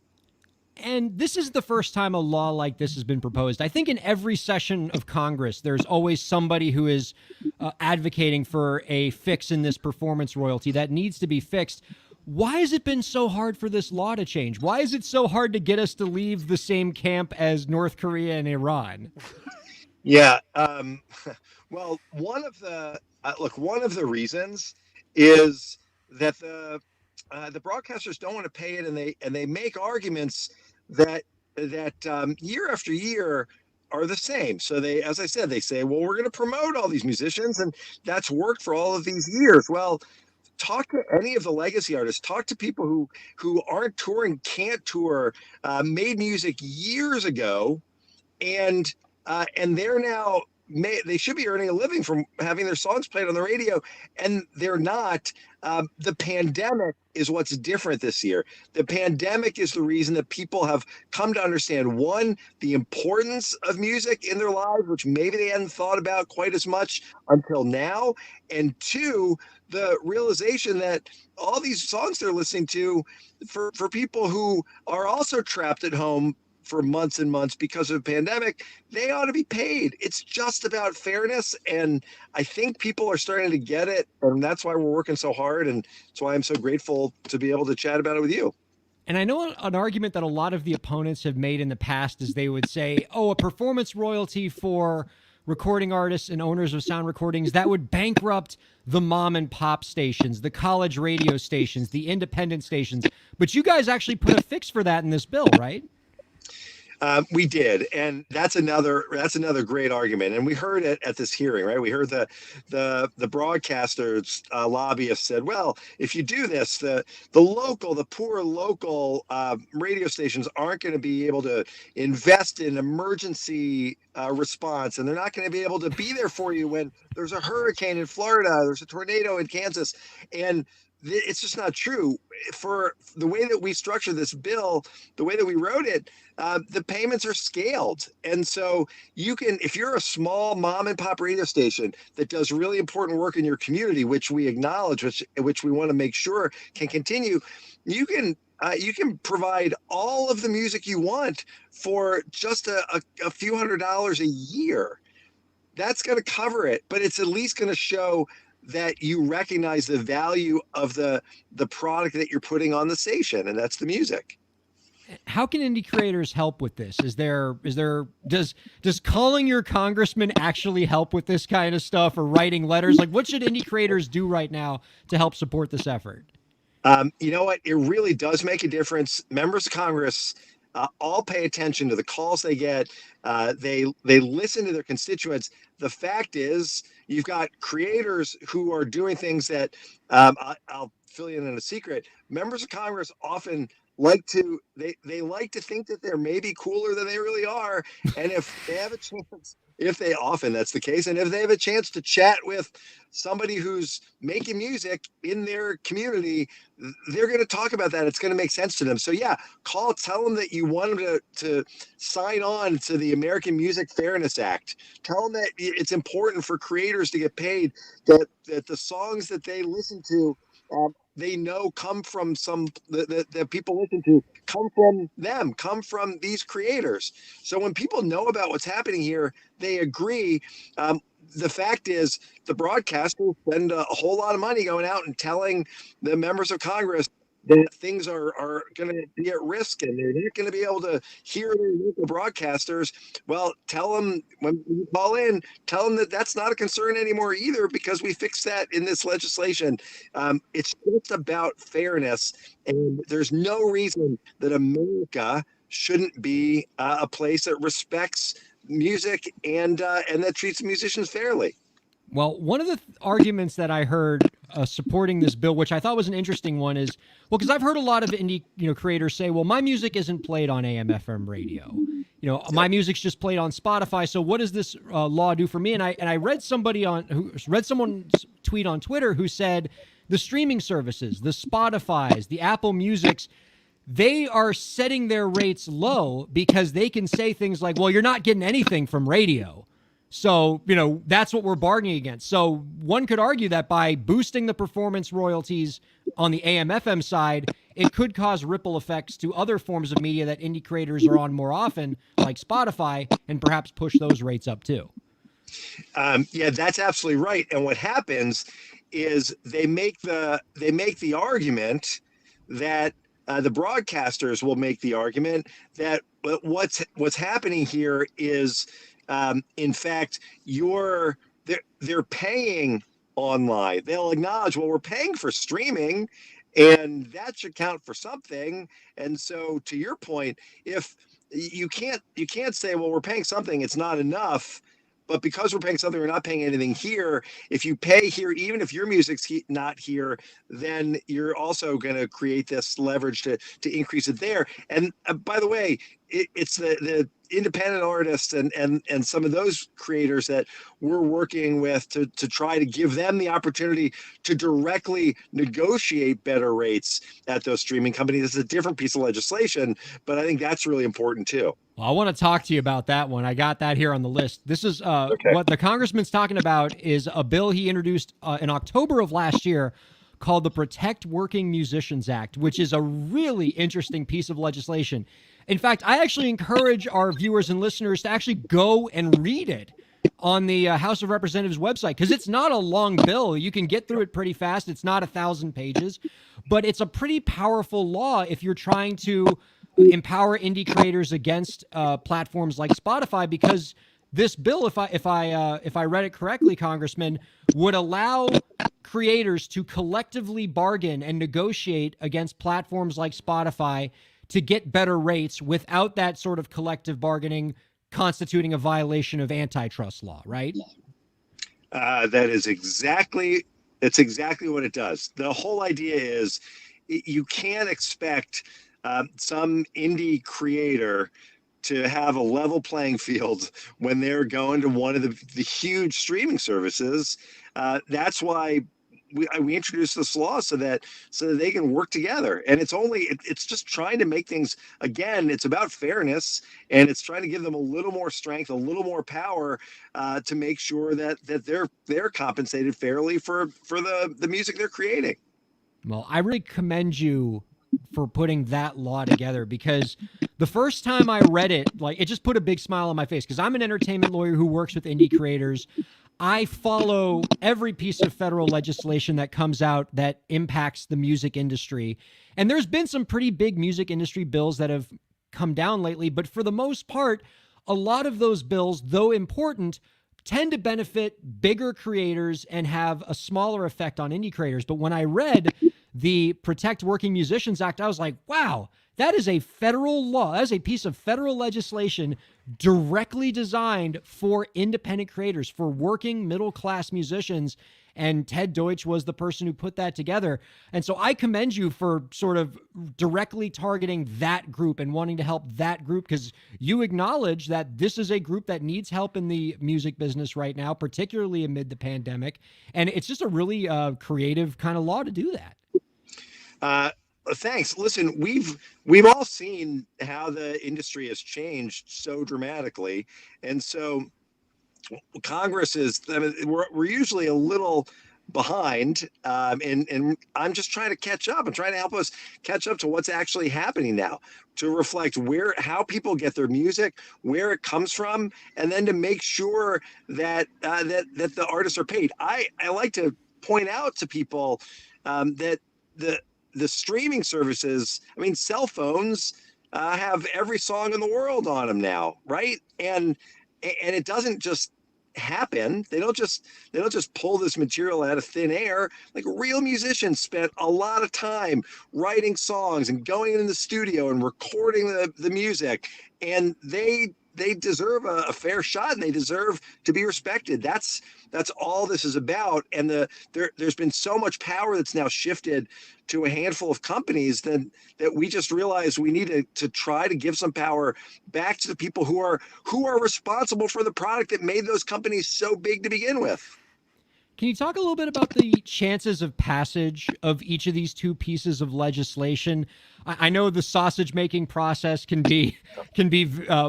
And this is the first time a law like this has been proposed. I think in every session of Congress, there's always somebody who is advocating for a fix in this performance royalty that needs to be fixed. Why has it been so hard for this law to change? Why is it so hard to get us to leave the same camp as North Korea and Iran? Yeah. Well, one of the reasons is that the broadcasters don't want to pay it, and they make arguments that year after year are the same. So they, as I said, they say, well, we're going to promote all these musicians, and that's worked for all of these years. Well, talk to any of the legacy artists, talk to people who aren't touring, can't tour, made music years ago, and they're now they should be earning a living from having their songs played on the radio, and they're not. The pandemic is what's different this year. The pandemic is the reason that people have come to understand, 1, the importance of music in their lives, which maybe they hadn't thought about quite as much until now, and 2, the realization that all these songs they're listening to, for people who are also trapped at home for months and months because of the pandemic, they ought to be paid. It's just about fairness, and I think people are starting to get it, and that's why we're working so hard, and that's why I'm so grateful to be able to chat about it with you. And I know an argument that a lot of the opponents have made in the past is they would say, a performance royalty for recording artists and owners of sound recordings, that would bankrupt the mom and pop stations, the college radio stations, the independent stations. But you guys actually put a fix for that in this bill, right? We did, and that's another great argument. And we heard it at this hearing, right? We heard the broadcasters lobbyists said, well, if you do this, the poor local radio stations aren't going to be able to invest in emergency response, and they're not going to be able to be there for you when there's a hurricane in Florida, there's a tornado in Kansas, and it's just not true. For the way that we structure this bill, the way that we wrote it, the payments are scaled. And so you can, if you're a small mom and pop radio station that does really important work in your community, which we acknowledge, which we want to make sure can continue, you can provide all of the music you want for just a few $100s a year. That's going to cover it, but it's at least going to show that you recognize the value of the product that you're putting on the station, and that's the music. How can indie creators help with this? Does calling your congressman actually help with this kind of stuff, or writing letters? Like, what should indie creators do right now to help support this effort? You know what? It really does make a difference. Members of Congress all pay attention to the calls they get. They listen to their constituents. The fact is, you've got creators who are doing things that I'll fill you in on a secret. Members of Congress often like to think that they're maybe cooler than they really are, and if they have a chance, that's the case, and if they have a chance to chat with somebody who's making music in their community, they're going to talk about that. It's going to make sense to them. So yeah, tell them that you want them to sign on to the American Music Fairness Act. Tell them that it's important for creators to get paid, that the songs that they listen to, they know come from that people listen to, come from them, come from these creators. So when people know about what's happening here, they agree. The fact is, the broadcasters spend a whole lot of money going out and telling the members of Congress that things are going to be at risk and they're not going to be able to hear their local broadcasters. Well, tell them when you call in, tell them that that's not a concern anymore either, because we fixed that in this legislation. It's just about fairness, and there's no reason that America shouldn't be a place that respects music and that treats musicians fairly. Well, one of the arguments that I heard supporting this bill, which I thought was an interesting one, is, well, because I've heard a lot of indie creators say, well, my music isn't played on AM/FM radio. My music's just played on Spotify. So what does this law do for me? And I read someone's tweet on Twitter who said the streaming services, the Spotifys, the Apple Musics, they are setting their rates low because they can say things like, well, you're not getting anything from radio. So, that's what we're bargaining against. So one could argue that by boosting the performance royalties on the AM/FM side, it could cause ripple effects to other forms of media that indie creators are on more often, like Spotify, and perhaps push those rates up too. Yeah, that's absolutely right. And what happens is they make the argument that the broadcasters will make the argument that what's happening here is, in fact, they're paying online. They'll acknowledge, well, we're paying for streaming, and that should count for something. And so, to your point, if you can't say, well, we're paying something, it's not enough. But because we're paying something, we're not paying anything here. If you pay here, even if your music's not here, then you're also going to create this leverage to increase it there. And by the way, it's the independent artists and some of those creators that we're working with to try to give them the opportunity to directly negotiate better rates at those streaming companies. It's a different piece of legislation, but I think that's really important too. Well, I want to talk to you about that one. I got that here on the list. This is what the congressman's talking about is a bill he introduced in October of last year called the Protect Working Musicians Act, which is a really interesting piece of legislation. In fact, I actually encourage our viewers and listeners to actually go and read it on the House of Representatives website, because it's not a long bill. You can get through it pretty fast. It's not 1,000 pages, but it's a pretty powerful law if you're trying to empower indie creators against platforms like Spotify, because this bill, if I read it correctly, Congressman, would allow creators to collectively bargain and negotiate against platforms like Spotify to get better rates without that sort of collective bargaining constituting a violation of antitrust law, right? That's exactly what it does. The whole idea is you can't expect some indie creator to have a level playing field when they're going to one of the huge streaming services. That's why we introduced this law so that they can work together. And it's just trying to make things, again, it's about fairness, and it's trying to give them a little more strength, a little more power to make sure that they're compensated fairly for the music they're creating. Well, I really commend you for putting that law together, because the first time I read it, like, it just put a big smile on my face, because I'm an entertainment lawyer who works with indie creators. I follow every piece of federal legislation that comes out that impacts the music industry. And there's been some pretty big music industry bills that have come down lately, but for the most part, a lot of those bills, though important, tend to benefit bigger creators and have a smaller effect on indie creators. But when I read the Protect Working Musicians Act, I was like, wow, that is a federal law. That is a piece of federal legislation directly designed for independent creators, for working middle-class musicians. And Ted Deutch was the person who put that together. And so I commend you for sort of directly targeting that group and wanting to help that group, because you acknowledge that this is a group that needs help in the music business right now, particularly amid the pandemic. And it's just a really creative kind of law to do that. Thanks. Listen, we've all seen how the industry has changed so dramatically, and so Congress is. I mean, we're usually a little behind, and I'm just trying to catch up. I'm trying to help us catch up to what's actually happening now, to reflect how people get their music, where it comes from, and then to make sure that that the artists are paid. I like to point out to people that the streaming services, I mean, cell phones have every song in the world on them now, right? And it doesn't just happen. They don't just pull this material out of thin air. Like, real musicians spent a lot of time writing songs and going in the studio and recording the music, and they deserve a fair shot, and they deserve to be respected. That's all this is about. And there's been so much power that's now shifted to a handful of companies that we just realized we need to try to give some power back to the people who are responsible for the product that made those companies so big to begin with. Can you talk a little bit about the chances of passage of each of these two pieces of legislation? I know the sausage-making process can be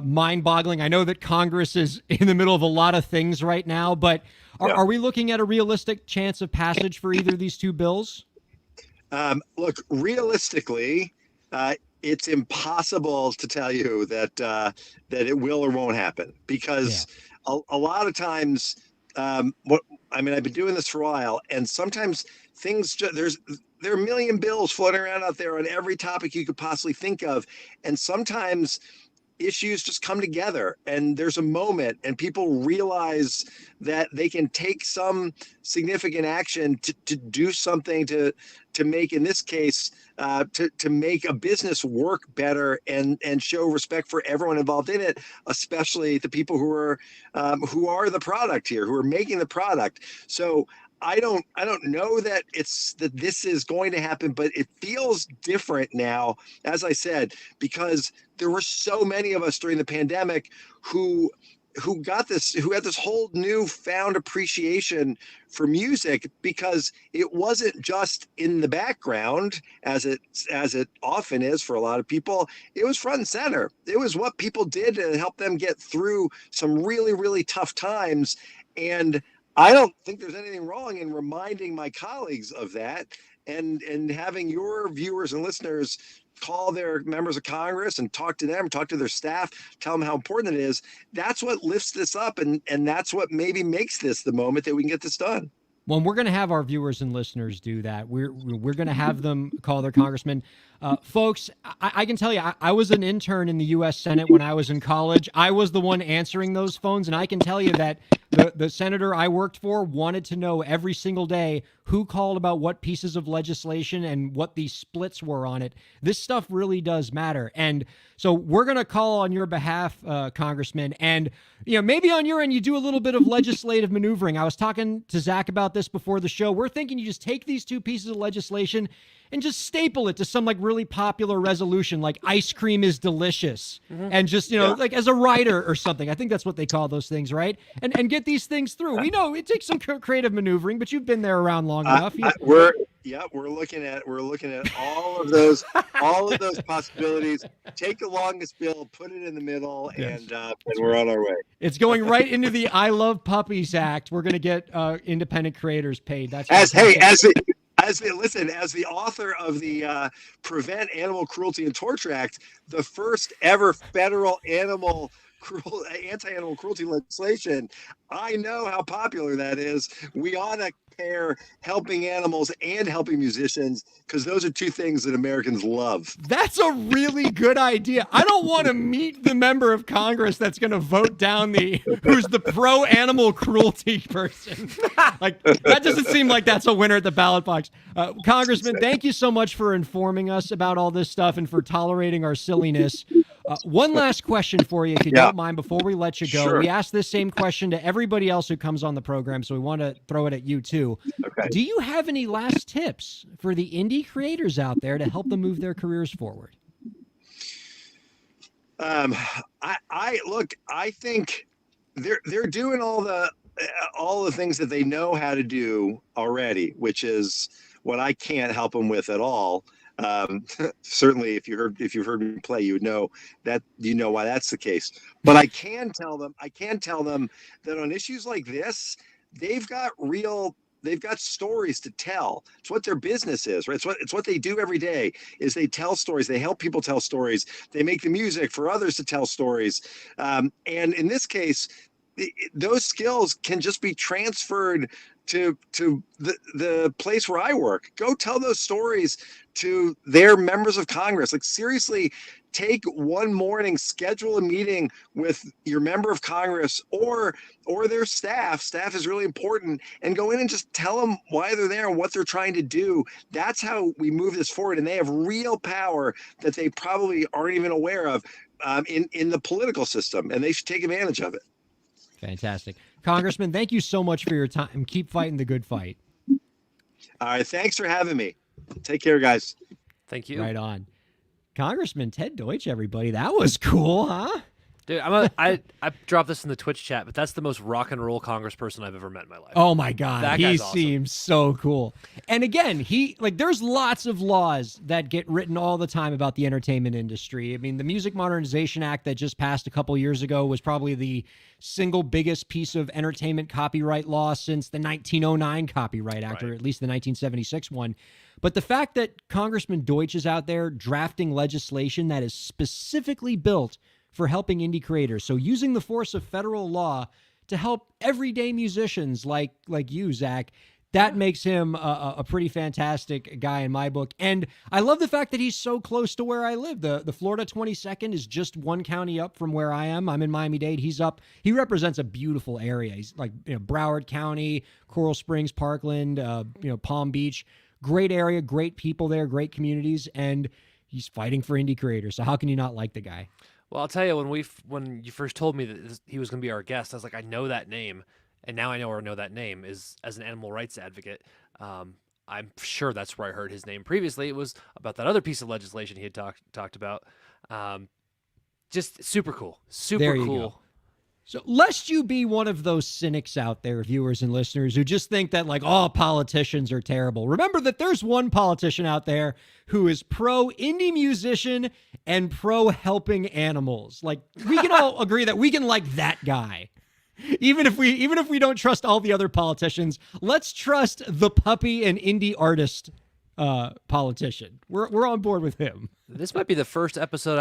mind-boggling. I know that Congress is in the middle of a lot of things right now, but are we looking at a realistic chance of passage for either of these two bills? Look, realistically, it's impossible to tell you that it will or won't happen, because a lot of times, I've been doing this for a while, and sometimes things there are a million bills floating around out there on every topic you could possibly think of, and sometimes issues just come together, and there's a moment, and people realize that they can take some significant action to do something to make, in this case, to make a business work better and show respect for everyone involved in it, especially the people who are the product here, who are making the product. So I don't know that this is going to happen, but it feels different now, as I said, because there were so many of us during the pandemic who had this whole newfound appreciation for music, because it wasn't just in the background as it often is for a lot of people. It was front and center. It was what people did to help them get through some really, really tough times. And I don't think there's anything wrong in reminding my colleagues of that, and having your viewers and listeners call their members of Congress and talk to them, talk to their staff, tell them how important it is. That's what lifts this up, and that's what maybe makes this the moment that we can get this done. Well, we're going to have our viewers and listeners do that. We're going to have them call their congressman. Folks, I can tell you, I was an intern in the U.S. Senate when I was in college. I was the one answering those phones, and I can tell you that the senator I worked for wanted to know every single day who called about what pieces of legislation and what the splits were on it. This stuff really does matter. And so we're going to call on your behalf, Congressman, and maybe on your end, you do a little bit of legislative maneuvering. I was talking to Zack about this before the show. We're thinking you just take these two pieces of legislation and just staple it to some like really popular resolution, like ice cream is delicious. And just, like as a rider or something. I think that's what they call those things, right? And get these things through. We know it takes some creative maneuvering, but you've been there around long enough. We're looking at all of those possibilities. Take the longest bill, put it in the middle, and we're on our way. It's going right into the I Love Puppies Act. We're going to get independent creators paid. That's as the author of the Prevent Animal Cruelty and Torture Act, the first ever federal anti-animal cruelty legislation. I know how popular that is. We ought to pair helping animals and helping musicians, because those are two things that Americans love. That's a really good idea. I don't want to meet the member of Congress that's going to vote down who's the pro-animal cruelty person. Like, that doesn't seem like that's a winner at the ballot box. Congressman, thank you so much for informing us about all this stuff and for tolerating our silliness. One last question for you, if you don't mind, before we let you go. Sure. We ask this same question to everybody else who comes on the program, so we want to throw it at you too. Okay. Do you have any last tips for the indie creators out there to help them move their careers forward? I think they're doing all the things that they know how to do already, which is what I can't help them with at all. Certainly, if you've heard me play, you would know that why that's the case. But I can tell them that on issues like this, they've got stories to tell. It's what their business is, right? It's what they do every day. Is they tell stories. They help people tell stories. They make the music for others to tell stories. And in this case, those skills can just be transferred to the place where I work. Go tell those stories to their members of Congress. Like, seriously, take one morning, schedule a meeting with your member of Congress or their staff. Staff is really important, and go in and just tell them why they're there and what they're trying to do. That's how we move this forward. And they have real power that they probably aren't even aware of in the political system, and they should take advantage of it. Fantastic. Congressman, thank you so much for your time. Keep fighting the good fight. All right. Thanks for having me. Take care, guys. Thank you. Right on. Congressman Ted Deutch, everybody. That was cool, huh? Dude, I dropped this in the Twitch chat, but that's the most rock and roll congressperson I've ever met in my life. Oh my God. That He guy's awesome. seems so cool. And again, there's lots of laws that get written all the time about the entertainment industry. I mean, the Music Modernization Act that just passed a couple years ago was probably the single biggest piece of entertainment copyright law since the 1909 Copyright Act, or at least the 1976 one. But the fact that Congressman Deutch is out there drafting legislation that is specifically built for helping indie creators, so using the force of federal law to help everyday musicians like you, Zack, that makes him a pretty fantastic guy in my book. And I love the fact that he's so close to where I live. The Florida 22nd is just one county up from where I am. I'm in Miami-Dade. He's up. He represents a beautiful area. He's like Broward County, Coral Springs, Parkland, Palm Beach. Great area, great people there, great communities, and he's fighting for indie creators. So how can you not like the guy? Well, I'll tell you, when you first told me that he was going to be our guest, I was like, I know that name, and now I know that name is as an animal rights advocate. I'm sure that's where I heard his name previously. It was about that other piece of legislation he had talked about. Just super cool, There you cool. go. So lest you be one of those cynics out there, viewers and listeners, who just think that politicians are terrible. Remember that there's one politician out there who is pro indie musician and pro helping animals. Like, we can all agree that we can like that guy. Even if we don't trust all the other politicians, let's trust the puppy and indie artist politician. We're on board with him. This might be the first episode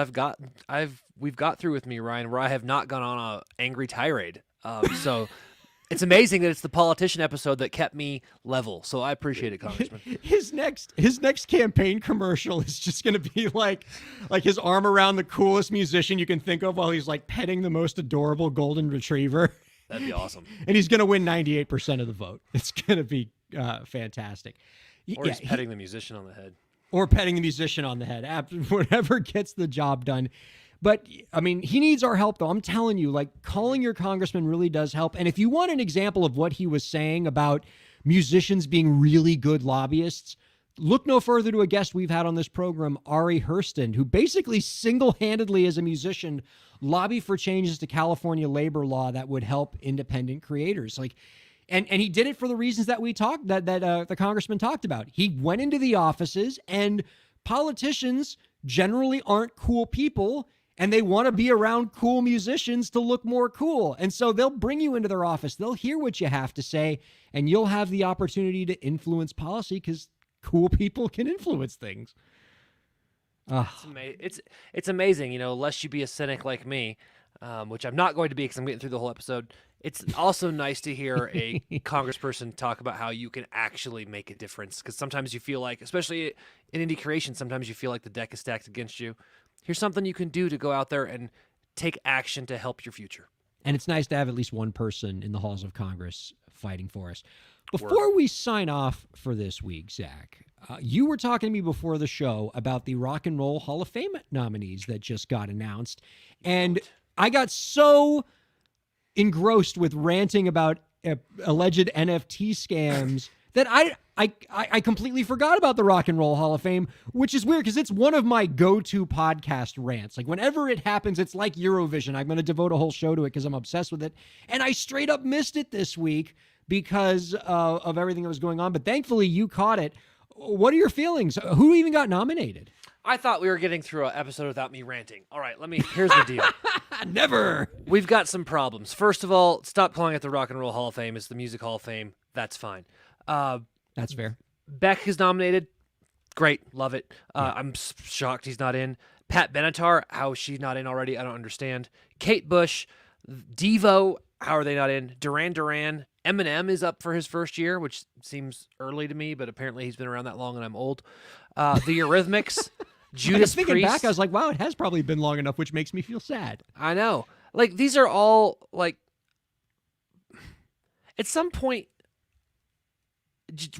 we've got through with me, Ryan, where I have not gone on a angry tirade. So It's amazing that it's the politician episode that kept me level. So I appreciate it, Congressman. His next campaign commercial is just going to be like his arm around the coolest musician you can think of while he's like petting the most adorable golden retriever. That'd be awesome. And he's going to win 98% of the vote. It's going to be fantastic. Or he's petting the musician on the head. Or petting the musician on the head. Whatever gets the job done. But, I mean, he needs our help, though. I'm telling you, like, calling your congressman really does help. And if you want an example of what he was saying about musicians being really good lobbyists, look no further to a guest we've had on this program, Ari Hurston, who basically single-handedly as a musician lobbied for changes to California labor law that would help independent creators. Like, and he did it for the reasons that we talked, that the congressman talked about. He went into the offices, and politicians generally aren't cool people, and they want to be around cool musicians to look more cool. And so they'll bring you into their office. They'll hear what you have to say, and you'll have the opportunity to influence policy because cool people can influence things. It's amazing, you know, lest you be a cynic like me, which I'm not going to be because I'm getting through the whole episode. It's also nice to hear a congressperson talk about how you can actually make a difference, because sometimes you feel like, especially in indie creation, sometimes you feel like the deck is stacked against you. Here's something you can do to go out there and take action to help your future. And it's nice to have at least one person in the halls of Congress fighting for us. Before we sign off for this week, Zach, you were talking to me before the show about the Rock and Roll Hall of Fame nominees that just got announced. And I got so engrossed with ranting about alleged NFT scams that I completely forgot about the Rock and Roll Hall of Fame, which is weird because it's one of my go-to podcast rants. Like whenever it happens, it's like Eurovision. I'm going to devote a whole show to it because I'm obsessed with it. And I straight up missed it this week because of everything that was going on. But thankfully you caught it. What are your feelings? Who even got nominated? I thought we were getting through an episode without me ranting. All right, here's the deal. Never. We've got some problems. First of all, stop calling it the Rock and Roll Hall of Fame. It's the Music Hall of Fame. That's fine. That's fair. Beck is nominated. Great. Love it. I'm shocked he's not in. Pat Benatar, how is she not in already? I don't understand. Kate Bush, Devo, how are they not in? Duran Duran. Eminem is up for his first year, which seems early to me, but apparently he's been around that long and I'm old. The Eurythmics, Judas thinking Priest. back, I was like, wow, it has probably been long enough, which makes me feel sad. I know. Like, these are all, like, at some point,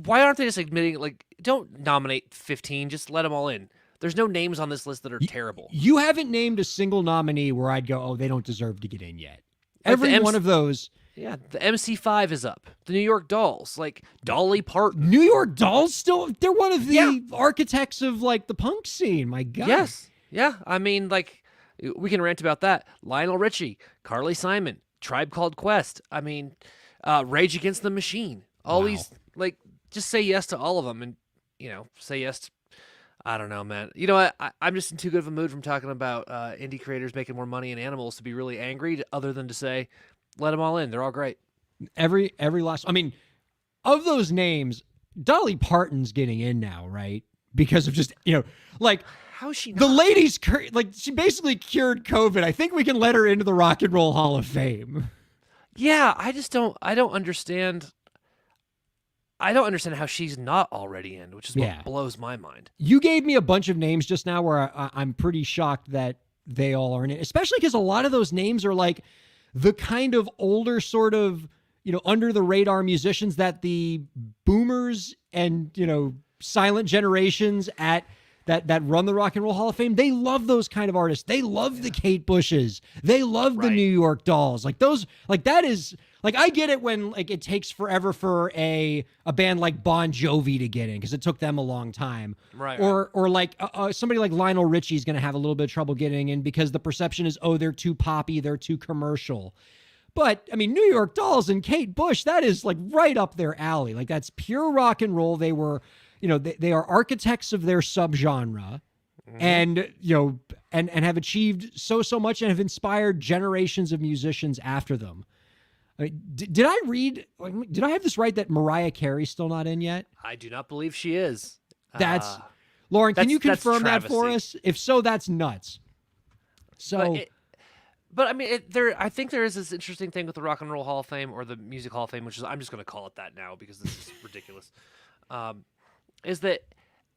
why aren't they just admitting, like, don't nominate 15, just let them all in. There's no names on this list that are terrible. You haven't named a single nominee where I'd go, oh, they don't deserve to get in yet. Every one of those. Yeah, the MC5 is up. The New York Dolls, like Dolly Parton. New York Dolls still, they're one of the architects of, like, the punk scene. My God. Yes. Yeah, I mean, like, we can rant about that. Lionel Richie, Carly Simon, Tribe Called Quest. I mean, Rage Against the Machine. All these, like, just say yes to all of them and, you know, say yes to, I don't know, man. You know what? I'm just in too good of a mood from talking about indie creators making more money in animals to be really angry, other than to say, let them all in. They're all great. Every last, I mean, of those names, Dolly Parton's getting in now, right? Because of just, you know, like, how is she not? The lady's, like, she basically cured COVID. I think we can let her into the Rock and Roll Hall of Fame. Yeah, I don't understand. I don't understand how she's not already in, which is what blows my mind. You gave me a bunch of names just now where I'm pretty shocked that they all are in it, especially because a lot of those names are like the kind of older sort of, you know, under the radar musicians that the boomers and, you know, silent generations at that run the Rock and Roll Hall of Fame, they love those kind of artists. They love the Kate Bushes. They love the New York Dolls. Like those, like that is, like I get it when like it takes forever for a band like Bon Jovi to get in because it took them a long time. Right. Or like somebody like Lionel Richie is going to have a little bit of trouble getting in because the perception is, oh, they're too poppy, they're too commercial. But I mean, New York Dolls and Kate Bush, that is like right up their alley. Like that's pure rock and roll. They were, you know, they are architects of their subgenre, and you know, and have achieved so much and have inspired generations of musicians after them. I mean, did I read? Did I have this right that Mariah Carey's still not in yet? I do not believe she is. That's Lauren. Can you confirm that for us? If so, that's nuts. So, But I mean, I think there is this interesting thing with the Rock and Roll Hall of Fame or the Music Hall of Fame, which is I'm just going to call it that now because this is ridiculous. Is that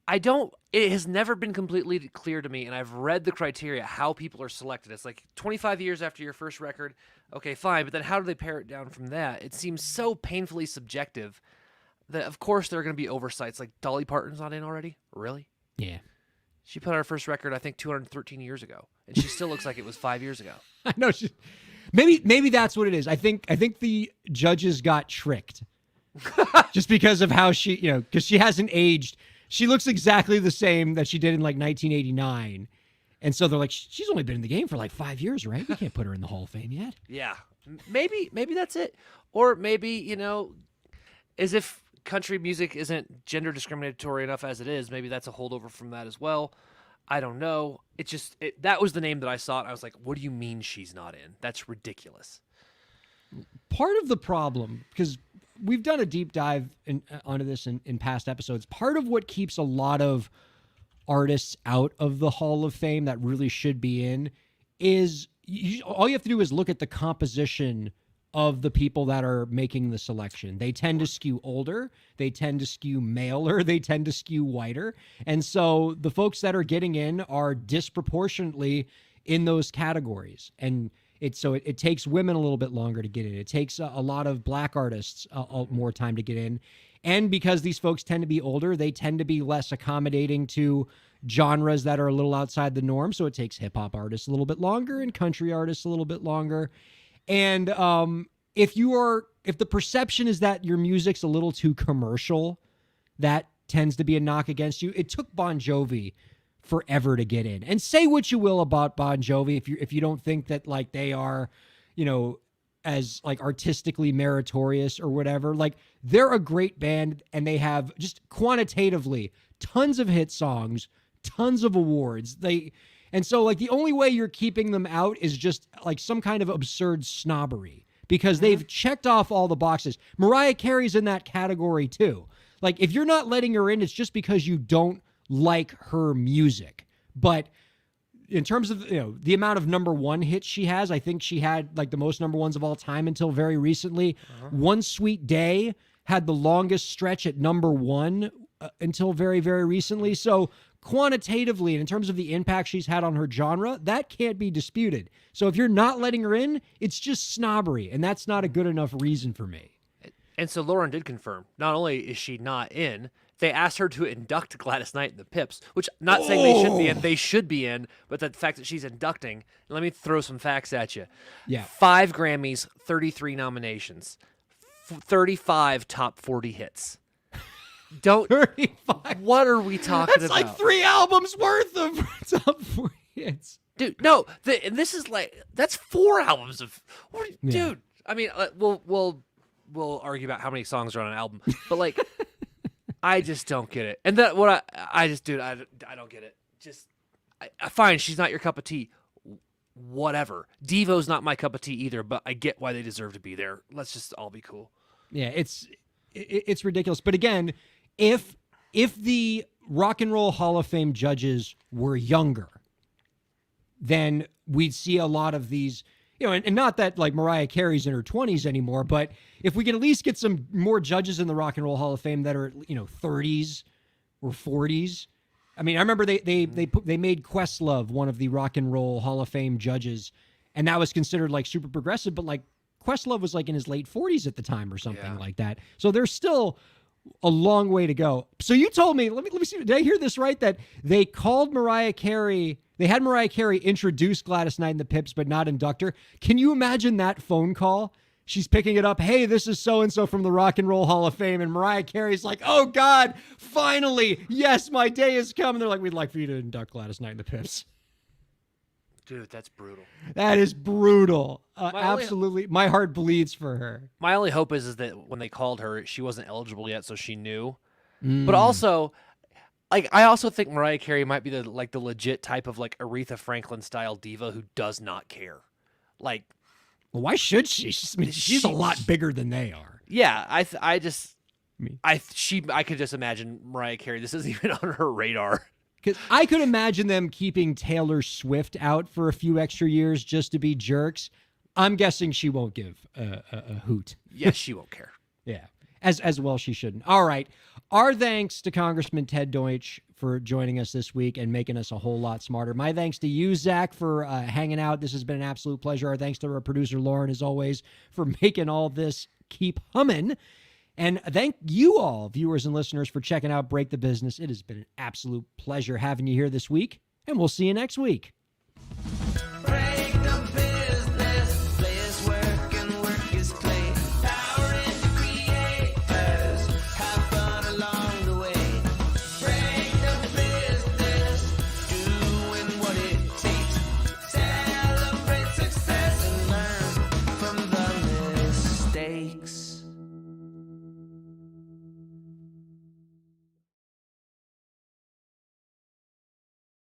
it has never been completely clear to me, and I've read the criteria how people are selected. It's like 25 years after your first record, okay, fine, but then how do they pare it down from that? It seems so painfully subjective that of course there are going to be oversights. Like Dolly Parton's not in already, really? Yeah. She put out her first record, I think, 213 years ago, and she still looks like it was 5 years ago. I know. Maybe that's what it is. I think the judges got tricked just because of how she, because she hasn't aged. She looks exactly the same that she did in like 1989. And so they're like, she's only been in the game for like 5 years, right? We can't put her in the Hall of Fame yet. Yeah. Maybe that's it. Or maybe, as if country music isn't gender discriminatory enough as it is, maybe that's a holdover from that as well. I don't know. That was the name that I saw, and I was like, what do you mean she's not in? That's ridiculous. Part of the problem, because we've done a deep dive onto this in past episodes, part of what keeps a lot of artists out of the Hall of Fame that really should be in is all you have to do is look at the composition of the people that are making the selection. They tend to skew older, they tend to skew maler, they tend to skew whiter. And so the folks that are getting in are disproportionately in those categories. And it takes women a little bit longer to get in. It takes a lot of black artists more time to get in. And because these folks tend to be older, they tend to be less accommodating to genres that are a little outside the norm. So it takes hip hop artists a little bit longer and country artists a little bit longer. And if the perception is that your music's a little too commercial, that tends to be a knock against you. It took Bon Jovi forever to get in. And say what you will about Bon Jovi, if you don't think that like they are, as like artistically meritorious or whatever, like they're a great band and they have just quantitatively tons of hit songs, tons of awards. And so like the only way you're keeping them out is just like some kind of absurd snobbery because they've checked off all the boxes. Mariah Carey's in that category too. Like if you're not letting her in, it's just because you don't like her music. But in terms of the amount of number one hits she has, I think she had like the most number ones of all time until very recently. One Sweet Day had the longest stretch at number one until very, very recently. So quantitatively, and in terms of the impact she's had on her genre, that can't be disputed. So if you're not letting her in, it's just snobbery, and that's not a good enough reason for me. And so Lauren did confirm, not only is she not in, they asked her to induct Gladys Knight and the Pips, which not saying they should be in, they should be in, but the fact that she's inducting, let me throw some facts at you. Yeah. 5 Grammys, 33 nominations, 35 top 40 hits. 35. What are we talking That's about? like 3 albums worth of top 40 hits. Dude, no, this is like, that's 4 albums of, dude. I mean, we'll argue about how many songs are on an album, but like, I just don't get it. And that I don't get it. Just, fine, she's not your cup of tea. Whatever. Devo's not my cup of tea either, but I get why they deserve to be there. Let's just all be cool. Yeah, it's ridiculous. But again, if the Rock and Roll Hall of Fame judges were younger, then we'd see a lot of these, and not that like Mariah Carey's in her 20s anymore, but if we can at least get some more judges in the Rock and Roll Hall of Fame that are, 30s or 40s. I mean, I remember they made Questlove one of the Rock and Roll Hall of Fame judges, and that was considered like super progressive, but like Questlove was like in his late 40s at the time or something like that. So there's still a long way to go. So you told me, let me see, did I hear this right? That they called Mariah Carey, they had Mariah Carey introduce Gladys Knight and the Pips, but not induct her. Can you imagine that phone call? She's picking it up. Hey, this is so-and-so from the Rock and Roll Hall of Fame. And Mariah Carey's like, oh God, finally. Yes, my day has come. And they're like, we'd like for you to induct Gladys Knight and the Pips. Dude, that's brutal. That is brutal. Absolutely. My heart bleeds for her. My only hope is that when they called her, she wasn't eligible yet, so she knew. But also, like, I also think Mariah Carey might be the legit type of like Aretha Franklin style diva who does not care. Like, well, why should she? She's a lot bigger than they are. Yeah, I could just imagine Mariah Carey. This isn't even on her radar. Because I could imagine them keeping Taylor Swift out for a few extra years just to be jerks. I'm guessing she won't give a hoot. Yes, she won't care. Yeah, as well she shouldn't. All right. Our thanks to Congressman Ted Deutch for joining us this week and making us a whole lot smarter. My thanks to you, Zach, for hanging out. This has been an absolute pleasure. Our thanks to our producer, Lauren, as always, for making all this keep humming. And thank you all, viewers and listeners, for checking out Break the Business. It has been an absolute pleasure having you here this week, and we'll see you next week.